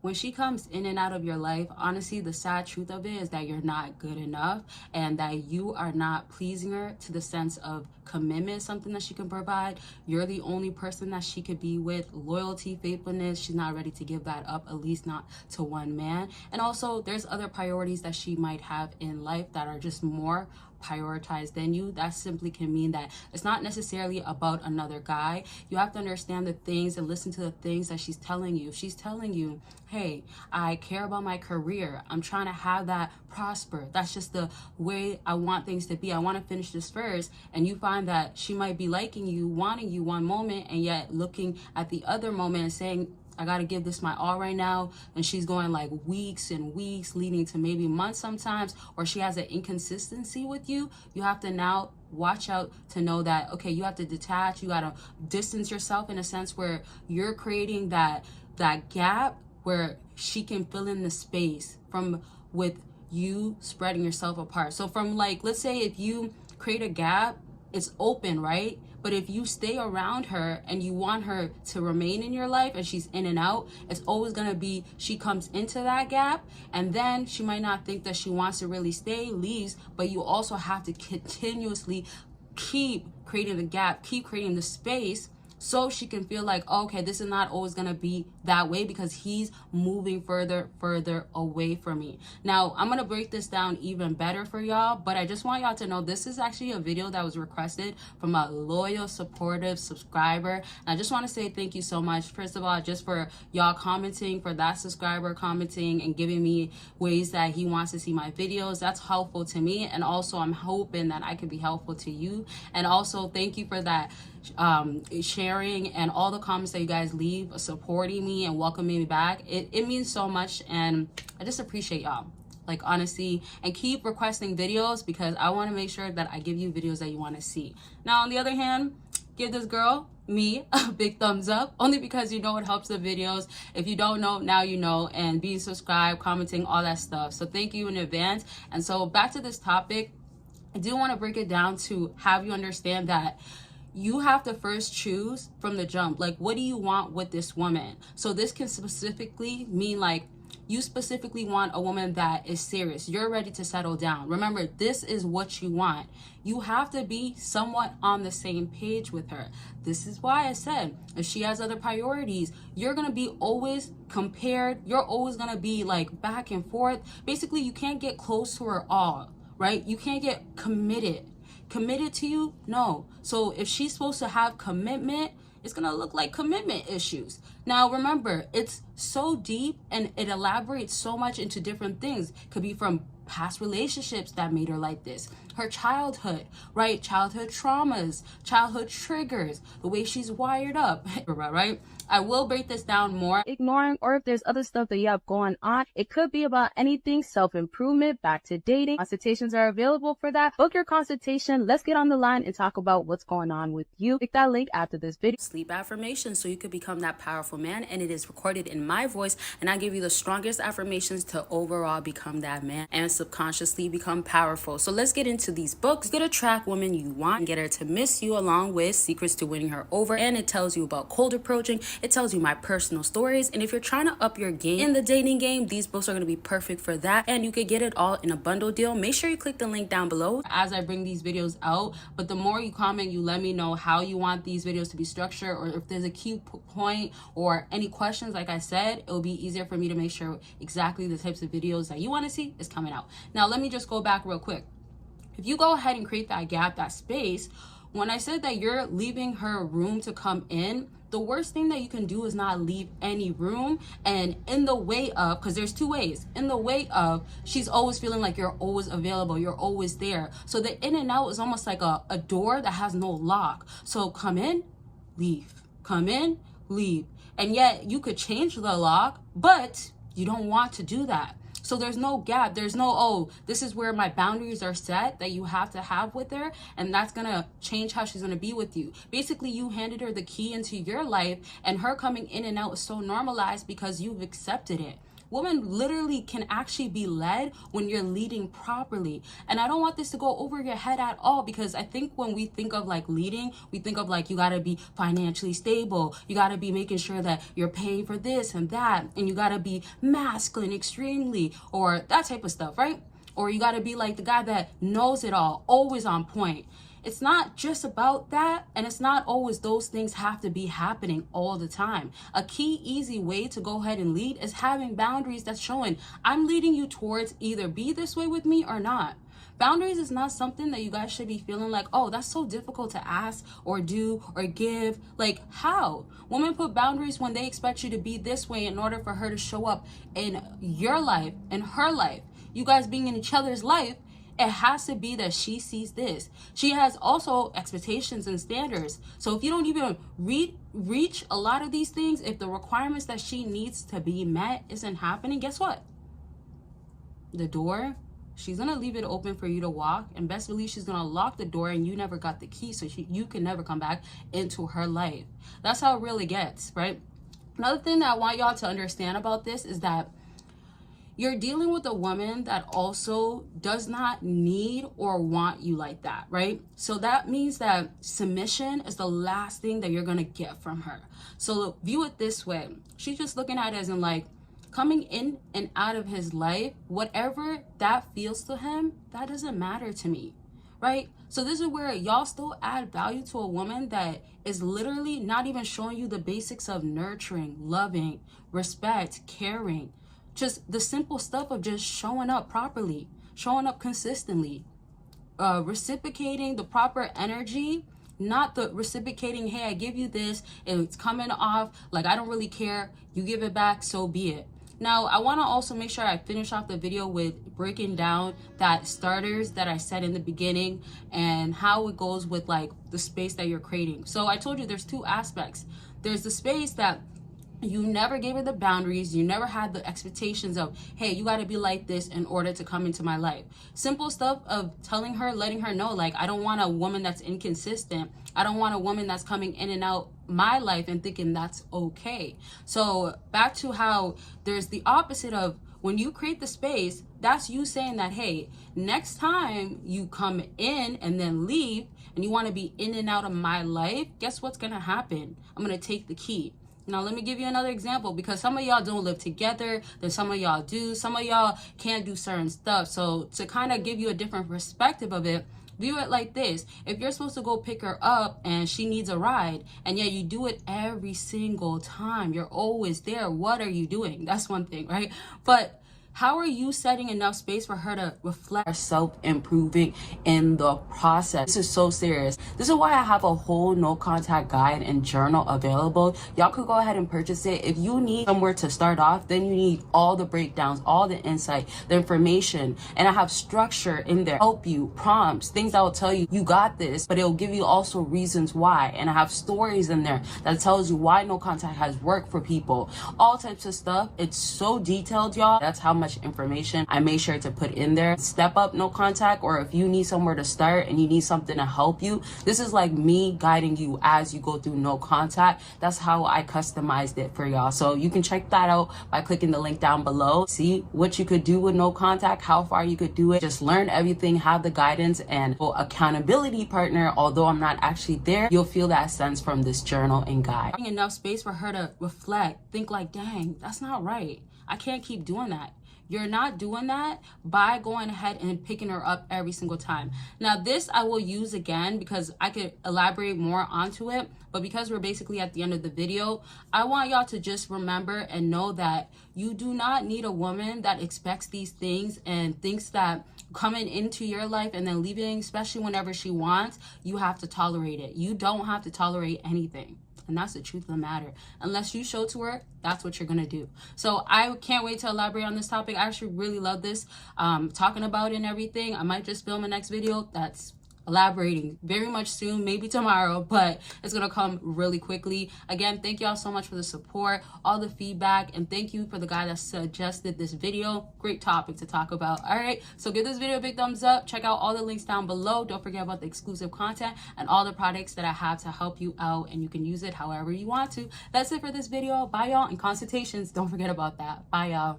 When she comes in and out of your life, honestly, the sad truth of it is that you're not good enough and that you are not pleasing her to the sense of commitment, something that she can provide. You're the only person that she could be with. Loyalty, faithfulness, she's not ready to give that up, at least not to one man. And also, there's other priorities that she might have in life that are just more prioritized than you. That simply can mean that it's not necessarily about another guy. You have to understand the things and listen to the things that she's telling you. If she's telling you, hey, I care about my career, I'm trying to have that prosper, that's just the way I want things to be, I want to finish this first, and you find that she might be liking you, wanting you one moment, and yet looking at the other moment and saying, I got to give this my all right now, and she's going like weeks and weeks, leading to maybe months sometimes, or she has an inconsistency with you, you have to now watch out to know that, okay, you have to detach, you got to distance yourself in a sense where you're creating that gap where she can fill in the space from with you spreading yourself apart. So from, like, let's say if you create a gap, it's open, right? But if you stay around her and you want her to remain in your life and she's in and out, it's always going to be she comes into that gap and then she might not think that she wants to really stay, leaves, but you also have to continuously keep creating the gap, keep creating the space, so she can feel like, okay, this is not always gonna be that way because he's moving further away from me. Now, I'm gonna break this down even better for y'all, but I just want y'all to know this is actually a video that was requested from a loyal, supportive subscriber. And I just want to say thank you so much, first of all, just for y'all commenting, for that subscriber commenting and giving me ways that he wants to see my videos. That's helpful to me, and also I'm hoping that I can be helpful to you. And also thank you for that sharing and all the comments that you guys leave, supporting me and welcoming me back. It means so much, and I just appreciate y'all, like, honestly. And keep requesting videos because I want to make sure that I give you videos that you want to see. Now, on the other hand, give this girl, me, a big thumbs up, only because you know it helps the videos. If you don't know, now you know, and being subscribed, commenting, all that stuff. So thank you in advance. And so back to this topic, I do want to break it down to have you understand that you have to first choose from the jump, like, what do you want with this woman? So this can specifically mean, like, you specifically want a woman that is serious, you're ready to settle down. Remember, this is what you want. You have to be somewhat on the same page with her. This is why I said, if she has other priorities, you're gonna be always compared, you're always gonna be like back and forth. Basically, you can't get close to her all, right? You can't get committed to you. No. So if she's supposed to have commitment, it's gonna look like commitment issues. Now remember, it's so deep and it elaborates so much into different things. Could be from past relationships that made her like this, her childhood, right? Childhood traumas, childhood triggers, the way she's wired up, right? I will break this down more. Ignoring, or if there's other stuff that you have going on, it could be about anything self-improvement, back to dating. Consultations are available for that. Book your consultation. Let's get on the line and talk about what's going on with you. Click that link after this video. Sleep affirmations so you could become that powerful man, and it is recorded in my voice, and I give you the strongest affirmations to overall become that man and subconsciously become powerful. So let's get into these books. Get a track woman you want and get her to miss you, along with secrets to winning her over, and it tells you about cold approaching. It tells you my personal stories, and if you're trying to up your game in the dating game, these books are going to be perfect for that, and you could get it all in a bundle deal. Make sure you click the link down below as I bring these videos out. But the more you comment, you let me know how you want these videos to be structured, or if there's a key point or any questions. Like I said, it will be easier for me to make sure exactly the types of videos that you want to see is coming out. Now let me just go back real quick. If you go ahead and create that gap, that space, when I said that you're leaving her room to come in, the worst thing that you can do is not leave any room. And in the way of, because there's two ways, in the way of, she's always feeling like you're always available, you're always there. So the in and out is almost like a door that has no lock. So come in, leave, come in, leave. And yet you could change the lock, but you don't want to do that. So there's no gap. There's no, oh, this is where my boundaries are set that you have to have with her, and that's going to change how she's going to be with you. Basically, you handed her the key into your life, and her coming in and out is so normalized because you've accepted it. Women literally can actually be led when you're leading properly. And I don't want this to go over your head at all, because I think when we think of like leading, we think of like you got to be financially stable, you got to be making sure that you're paying for this and that, and you got to be masculine extremely, or that type of stuff, right? Or you got to be like the guy that knows it all, always on point. It's not just about that, and it's not always those things have to be happening all the time. A key easy way to go ahead and lead is having boundaries that's showing I'm leading you towards either be this way with me or not. Boundaries is not something that you guys should be feeling like, oh, that's so difficult to ask or do or give. Like, how? Women put boundaries when they expect you to be this way in order for her to show up in your life, in her life. You guys being in each other's life, it has to be that she sees this. She has also expectations and standards. So if you don't even reach a lot of these things, if the requirements that she needs to be met isn't happening, guess what? The door, she's gonna leave it open for you to walk, and best believe she's gonna lock the door and you never got the key, so you can never come back into her life. That's how it really gets, right? Another thing that I want y'all to understand about this is that you're dealing with a woman that also does not need or want you like that, right? So that means that submission is the last thing that you're gonna get from her. So view it this way. She's just looking at it as in like, coming in and out of his life, whatever that feels to him, that doesn't matter to me, right? So this is where y'all still add value to a woman that is literally not even showing you the basics of nurturing, loving, respect, caring. Just the simple stuff of just showing up properly, showing up consistently, reciprocating the proper energy, not the reciprocating, hey, I give you this, and it's coming off like I don't really care, you give it back, so be it. Now, I want to also make sure I finish off the video with breaking down that starters that I said in the beginning and how it goes with like the space that you're creating. So I told you there's two aspects. There's the space that you never gave her the boundaries. You never had the expectations of, hey, you got to be like this in order to come into my life. Simple stuff of telling her, letting her know, like, I don't want a woman that's inconsistent. I don't want a woman that's coming in and out my life and thinking that's okay. So back to how there's the opposite of when you create the space, that's you saying that, hey, next time you come in and then leave and you want to be in and out of my life, guess what's going to happen? I'm going to take the key. Now, let me give you another example, because some of y'all don't live together. Then some of y'all do. Some of y'all can't do certain stuff. So to kind of give you a different perspective of it, view it like this. If you're supposed to go pick her up and she needs a ride, and yet you do it every single time, you're always there, what are you doing? That's one thing, right? But how are you setting enough space for her to reflect, self-improving in the process? This is so serious. This is why I have a whole no contact guide and journal available. Y'all could go ahead and purchase it. If you need somewhere to start off, then you need all the breakdowns, all the insight, the information, and I have structure in there, help you, prompts, things that will tell you, you got this, but it'll give you also reasons why. And I have stories in there that tells you why no contact has worked for people, all types of stuff. It's so detailed, y'all. That's how much information I made sure to put in there. Step up no contact, or if you need somewhere to start and you need something to help you, this is like me guiding you as you go through no contact. That's how I customized it for y'all. So you can check that out by clicking the link down below. See what you could do with no contact, how far you could do it. Just learn everything, have the guidance and accountability partner. Although I'm not actually there, you'll feel that sense from this journal and guide. Having enough space for her to reflect, think like, dang, that's not right. I can't keep doing that. You're not doing that by going ahead and picking her up every single time. Now, this I will use again because I could elaborate more onto it. But because we're basically at the end of the video, I want y'all to just remember and know that you do not need a woman that expects these things and thinks that coming into your life and then leaving, especially whenever she wants, you have to tolerate it. You don't have to tolerate anything. And that's the truth of the matter. Unless you show to her, that's what you're going to do. So I can't wait to elaborate on this topic. I actually really love this, talking about it and everything. I might just film a next video that's elaborating very much soon, maybe tomorrow, but it's gonna come really quickly. Again, thank y'all so much for the support, all the feedback, and thank you for the guy that suggested this video. Great topic to talk about. All right, so give this video a big thumbs up. Check out all the links down below. Don't forget about the exclusive content and all the products that I have to help you out, and you can use it however you want to. That's it for this video. Bye y'all, and consultations, don't forget about that. Bye y'all.